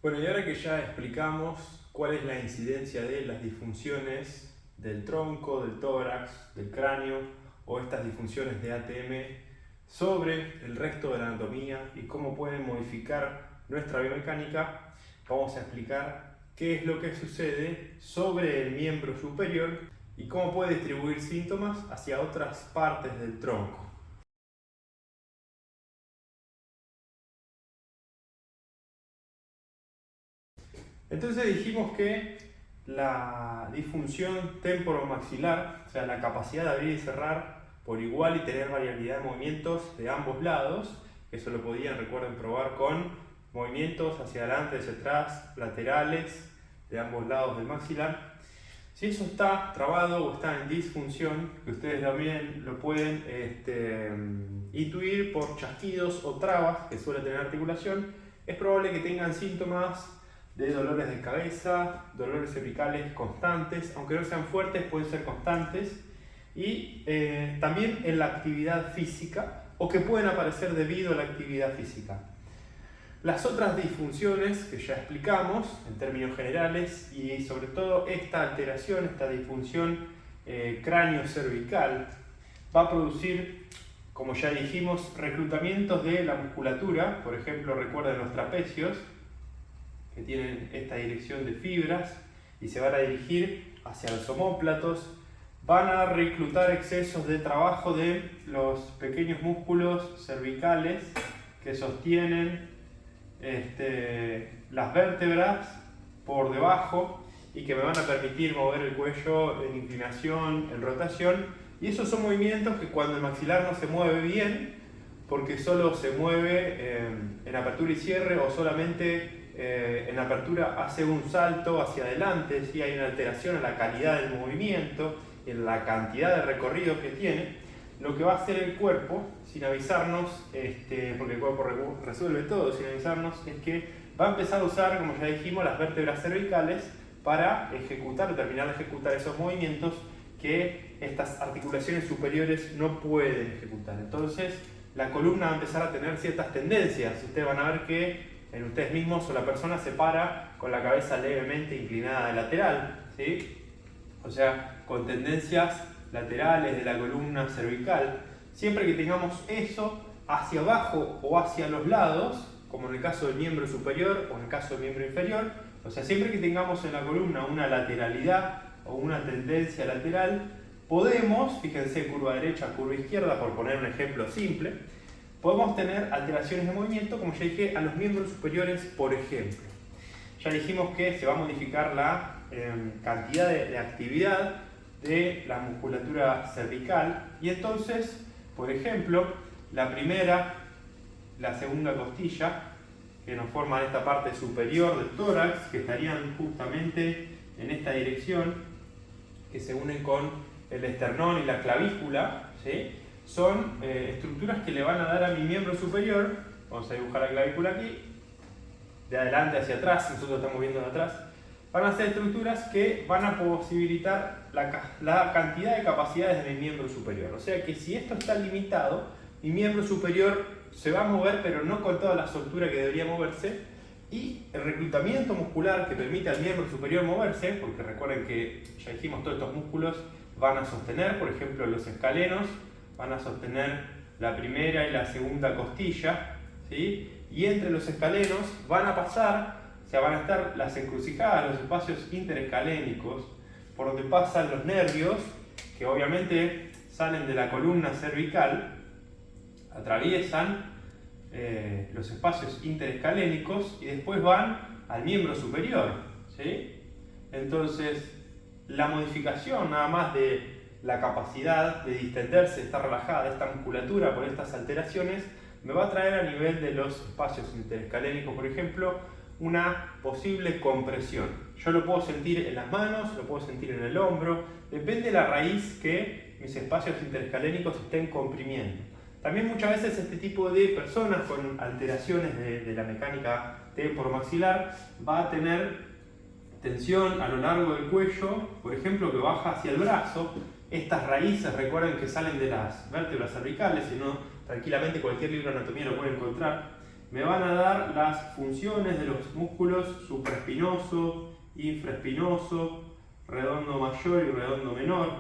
Bueno, y ahora que ya explicamos cuál es la incidencia de las disfunciones del tronco, del tórax, del cráneo o estas disfunciones de ATM sobre el resto de la anatomía y cómo pueden modificar nuestra biomecánica, vamos a explicar qué es lo que sucede sobre el miembro superior y cómo puede distribuir síntomas hacia otras partes del tronco. Entonces dijimos que la disfunción temporomaxilar, o sea, la capacidad de abrir y cerrar por igual y tener variabilidad de movimientos de ambos lados, eso lo podían, recuerden, probar con movimientos hacia adelante, hacia atrás, laterales, de ambos lados del maxilar. Si eso está trabado o está en disfunción, que ustedes también lo pueden intuir por chasquidos o trabas que suele tener articulación, es probable que tengan síntomas de dolores de cabeza, dolores cervicales constantes, aunque no sean fuertes, pueden ser constantes, y también en la actividad física, o que pueden aparecer debido a la actividad física. Las otras disfunciones que ya explicamos en términos generales, y sobre todo esta alteración, esta disfunción cráneo-cervical, va a producir, como ya dijimos, reclutamientos de la musculatura. Por ejemplo, recuerden los trapecios, que tienen esta dirección de fibras y se van a dirigir hacia los omóplatos. Van a reclutar excesos de trabajo de los pequeños músculos cervicales que sostienen las vértebras por debajo y que me van a permitir mover el cuello en inclinación, en rotación. Y esos son movimientos que cuando el maxilar no se mueve bien, porque solo se mueve en apertura y cierre, o solamente en apertura hace un salto hacia adelante, ¿sí? Hay una alteración en la calidad del movimiento, en la cantidad de recorrido que tiene. Lo que va a hacer el cuerpo, sin avisarnos, porque el cuerpo resuelve todo sin avisarnos, es que va a empezar a usar, como ya dijimos, las vértebras cervicales para terminar de ejecutar esos movimientos que estas articulaciones superiores no pueden ejecutar. Entonces, la columna va a empezar a tener ciertas tendencias. Ustedes van a ver que en ustedes mismos o la persona se para con la cabeza levemente inclinada de lateral, ¿sí? O sea, con tendencias laterales de la columna cervical. Siempre que tengamos eso hacia abajo o hacia los lados, como en el caso del miembro superior o en el caso del miembro inferior, o sea, siempre que tengamos en la columna una lateralidad o una tendencia lateral, podemos, fíjense, curva derecha, curva izquierda, por poner un ejemplo simple, podemos tener alteraciones de movimiento, como ya dije, a los miembros superiores, por ejemplo. Ya dijimos que se va a modificar la cantidad de actividad de la musculatura cervical, y entonces, por ejemplo, la primera, la segunda costilla, que nos forman esta parte superior del tórax, que estarían justamente en esta dirección, que se unen con el esternón y la clavícula, ¿sí? Son estructuras que le van a dar a mi miembro superior. Vamos a dibujar la clavícula aquí, de adelante hacia atrás, nosotros estamos viendo de atrás. Van a ser estructuras que van a posibilitar la cantidad de capacidades de mi miembro superior. O sea que si esto está limitado, mi miembro superior se va a mover, pero no con toda la soltura que debería moverse, y el reclutamiento muscular que permite al miembro superior moverse, porque recuerden que ya dijimos, todos estos músculos van a sostener, por ejemplo, los escalenos, van a sostener la primera y la segunda costilla, ¿sí? Y entre los escalenos van a pasar, o sea, van a estar las encrucijadas, los espacios interescalénicos, por donde pasan los nervios, que obviamente salen de la columna cervical, atraviesan los espacios interescalénicos y después van al miembro superior, ¿sí? Entonces, la modificación nada más de la capacidad de distenderse, de estar relajada, esta musculatura por estas alteraciones, me va a traer a nivel de los espacios interescalénicos, por ejemplo, una posible compresión. Yo lo puedo sentir en las manos, lo puedo sentir en el hombro, depende de la raíz que mis espacios interescalénicos estén comprimiendo. También muchas veces este tipo de personas con alteraciones de la mecánica temporomaxilar va a tener tensión a lo largo del cuello, por ejemplo, que baja hacia el brazo. Estas raíces, recuerden que salen de las vértebras cervicales, si no, tranquilamente cualquier libro de anatomía lo puede encontrar. me van a dar las funciones de los músculos supraespinoso, infraespinoso, redondo mayor y redondo menor.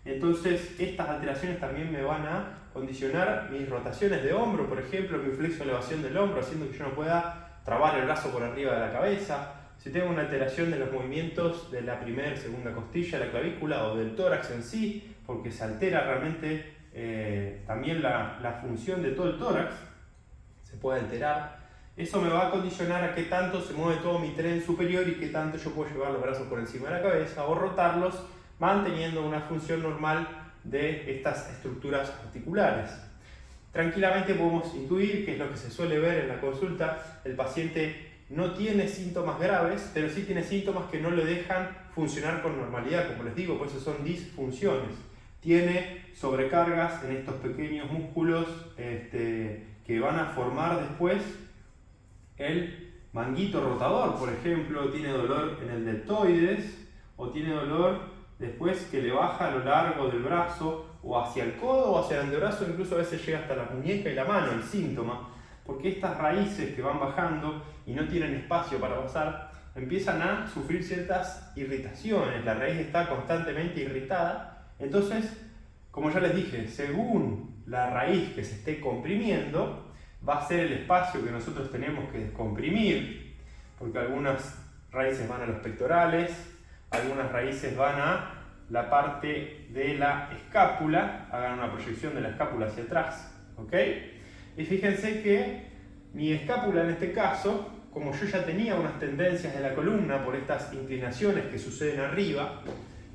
Entonces estas alteraciones también me van a condicionar mis rotaciones de hombro, por ejemplo, mi flexo elevación del hombro, haciendo que yo no pueda trabar el brazo por arriba de la cabeza. Si tengo una alteración de los movimientos de la primera y segunda costilla, la clavícula o del tórax en sí, porque se altera realmente también la función de todo el tórax, se puede alterar. Eso me va a condicionar a qué tanto se mueve todo mi tren superior y qué tanto yo puedo llevar los brazos por encima de la cabeza o rotarlos manteniendo una función normal de estas estructuras articulares. Tranquilamente podemos intuir, que es lo que se suele ver en la consulta, el paciente no tiene síntomas graves, pero sí tiene síntomas que no le dejan funcionar con normalidad, como les digo, por eso son disfunciones. Tiene sobrecargas en estos pequeños músculos que van a formar después el manguito rotador, por ejemplo, tiene dolor en el deltoides o tiene dolor después que le baja a lo largo del brazo o hacia el codo o hacia el antebrazo, incluso a veces llega hasta la muñeca y la mano el síntoma, porque estas raíces que van bajando y no tienen espacio para pasar, empiezan a sufrir ciertas irritaciones, la raíz está constantemente irritada. Entonces, como ya les dije, según la raíz que se esté comprimiendo, va a ser el espacio que nosotros tenemos que descomprimir, porque algunas raíces van a los pectorales, algunas raíces van a la parte de la escápula, hagan una proyección de la escápula hacia atrás, ¿ok? Y fíjense que mi escápula en este caso, como yo ya tenía unas tendencias de la columna por estas inclinaciones que suceden arriba,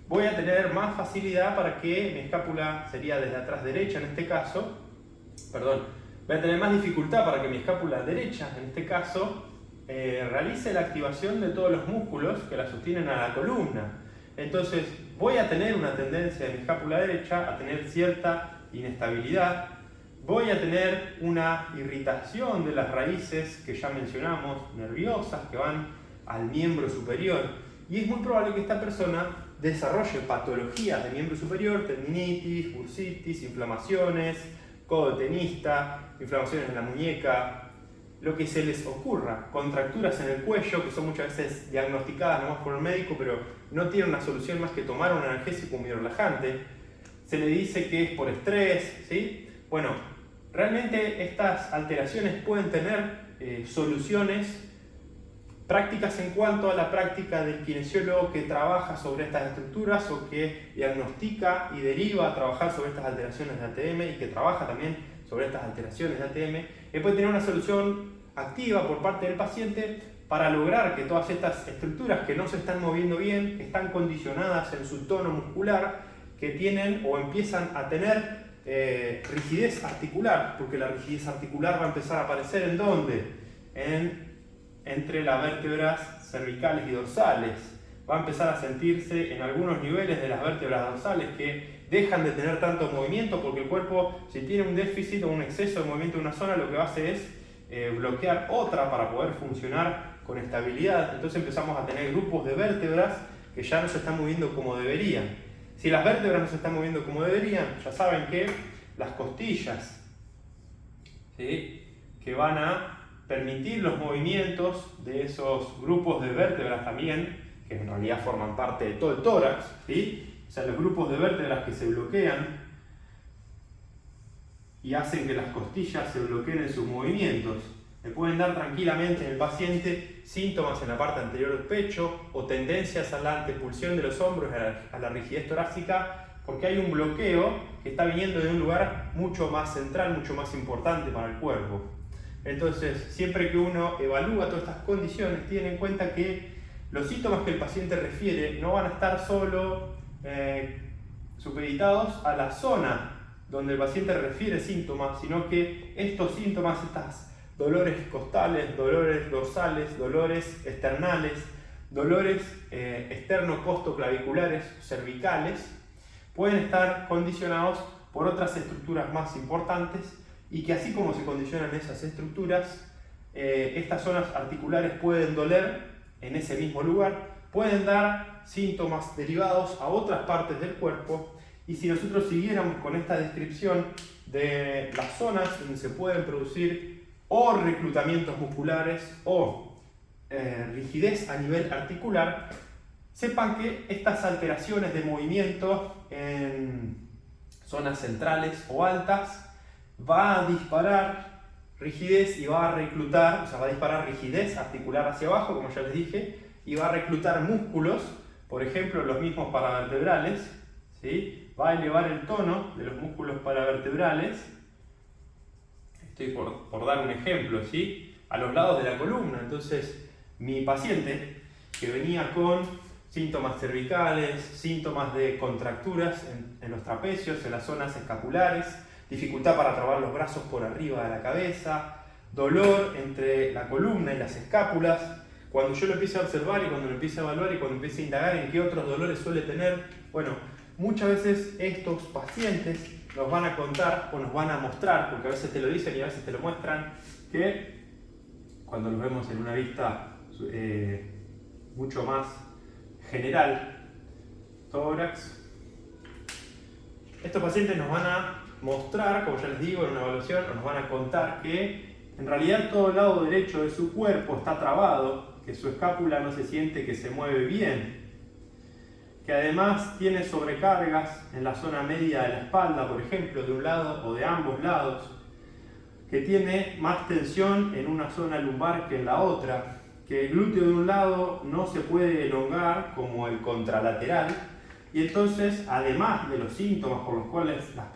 voy a tener más facilidad para que mi escápula sería desde atrás derecha en este caso, voy a tener más dificultad para que mi escápula derecha en este caso realice la activación de todos los músculos que la sostienen a la columna. Entonces voy a tener una tendencia de mi escápula derecha a tener cierta inestabilidad, voy a tener una irritación de las raíces que ya mencionamos, nerviosas, que van al miembro superior, y es muy probable que esta persona desarrolle patologías de miembro superior, tendinitis, bursitis, inflamaciones, codo tenista, inflamaciones en la muñeca, lo que se les ocurra, contracturas en el cuello que son muchas veces diagnosticadas nomás por el médico, pero no tienen una solución más que tomar un analgésico muy relajante. Se le dice que es por estrés, ¿sí? Bueno, realmente estas alteraciones pueden tener soluciones prácticas en cuanto a la práctica del kinesiólogo que trabaja sobre estas estructuras o que diagnostica y deriva a trabajar sobre estas alteraciones de ATM y que trabaja también sobre estas alteraciones de ATM. Puede tener una solución activa por parte del paciente para lograr que todas estas estructuras que no se están moviendo bien, que están condicionadas en su tono muscular, que tienen o empiezan a tener rigidez articular, porque la rigidez articular va a empezar a aparecer ¿en dónde? Entre las vértebras cervicales y dorsales. Va a empezar a sentirse en algunos niveles de las vértebras dorsales que dejan de tener tanto movimiento, porque el cuerpo, si tiene un déficit o un exceso de movimiento en una zona, lo que hace es bloquear otra para poder funcionar con estabilidad. Entonces empezamos a tener grupos de vértebras que ya no se están moviendo como deberían. Si las vértebras no se están moviendo como deberían, ya saben que las costillas, ¿sí?, que van a permitir los movimientos de esos grupos de vértebras también, que en realidad forman parte de todo el tórax, ¿sí? O sea, los grupos de vértebras que se bloquean y hacen que las costillas se bloqueen en sus movimientos. Le pueden dar tranquilamente en el paciente síntomas en la parte anterior del pecho o tendencias a la antepulsión de los hombros, a la rigidez torácica, porque hay un bloqueo que está viniendo de un lugar mucho más central, mucho más importante para el cuerpo. Entonces, siempre que uno evalúa todas estas condiciones, tiene en cuenta que los síntomas que el paciente refiere no van a estar solo supeditados a la zona donde el paciente refiere síntomas, sino que estos síntomas, estos dolores costales, dolores dorsales, dolores esternales, dolores externo-costoclaviculares cervicales, pueden estar condicionados por otras estructuras más importantes, y que así como se condicionan esas estructuras, estas zonas articulares pueden doler en ese mismo lugar, pueden dar síntomas derivados a otras partes del cuerpo, y si nosotros siguiéramos con esta descripción de las zonas donde se pueden producir o reclutamientos musculares o rigidez a nivel articular, sepan que estas alteraciones de movimiento en zonas centrales o altas va a disparar rigidez y va a reclutar, o sea, va a disparar rigidez articular hacia abajo, como ya les dije, y va a reclutar músculos, por ejemplo, los mismos paravertebrales, ¿sí? Va a elevar el tono de los músculos paravertebrales. Estoy por dar un ejemplo, ¿sí? A los lados de la columna. Entonces, mi paciente que venía con síntomas cervicales, síntomas de contracturas en los trapecios, en las zonas escapulares, dificultad para trabar los brazos por arriba de la cabeza, dolor entre la columna y las escápulas. Cuando yo lo empiezo a observar y cuando lo empiezo a evaluar y cuando empiezo a indagar en qué otros dolores suele tener, bueno, muchas veces estos pacientes nos van a contar o nos van a mostrar, porque a veces te lo dicen y a veces te lo muestran, que cuando los vemos en una vista mucho más general, tórax, estos pacientes nos van a mostrar, como ya les digo, en una evaluación, o nos van a contar que en realidad todo el lado derecho de su cuerpo está trabado, que su escápula no se siente que se mueve bien, que además tiene sobrecargas en la zona media de la espalda, por ejemplo, de un lado o de ambos lados, que tiene más tensión en una zona lumbar que en la otra, que el glúteo de un lado no se puede elongar como el contralateral, y entonces, además de los síntomas por los cuales la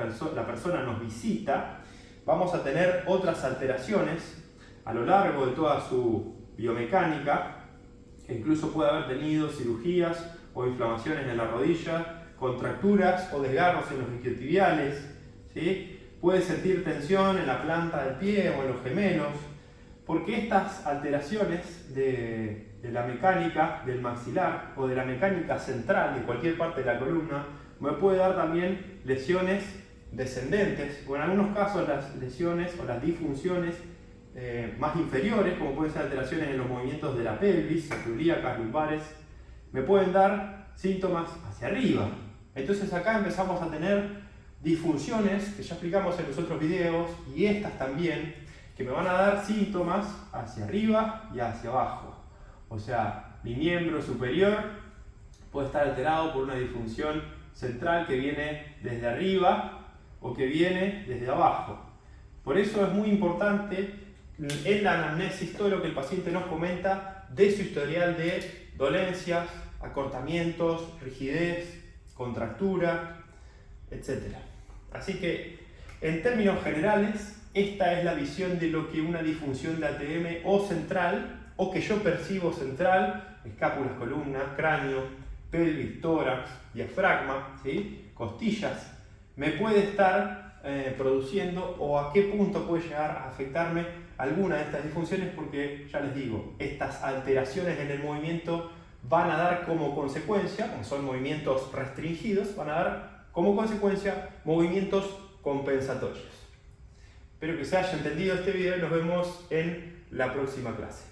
persona nos visita, vamos a tener otras alteraciones a lo largo de toda su biomecánica, que incluso puede haber tenido cirugías o inflamaciones en la rodilla, contracturas o desgarros en los isquiotibiales, ¿sí? Puede sentir tensión en la planta del pie o en los gemelos, porque estas alteraciones de la mecánica del maxilar o de la mecánica central de cualquier parte de la columna me puede dar también lesiones descendentes, o en algunos casos las lesiones o las disfunciones más inferiores, como pueden ser alteraciones en los movimientos de la pelvis, ilíacas, lumbares, me pueden dar síntomas hacia arriba. Entonces acá empezamos a tener disfunciones que ya explicamos en los otros videos, y estas también, que me van a dar síntomas hacia arriba y hacia abajo. O sea, mi miembro superior puede estar alterado por una disfunción central que viene desde arriba o que viene desde abajo. Por eso es muy importante en la anamnesis todo lo que el paciente nos comenta de su historial de dolencias, acortamientos, rigidez, contractura, etc. Así que, en términos generales, esta es la visión de lo que una disfunción de ATM o central, o que yo percibo central, escápulas, columna, cráneo, pelvis, tórax, diafragma, ¿sí? Costillas, me puede estar produciendo, o a qué punto puede llegar a afectarme alguna de estas disfunciones, porque ya les digo, estas alteraciones en el movimiento van a dar como consecuencia, como son movimientos restringidos, van a dar como consecuencia movimientos compensatorios. Espero que se haya entendido este video y nos vemos en la próxima clase.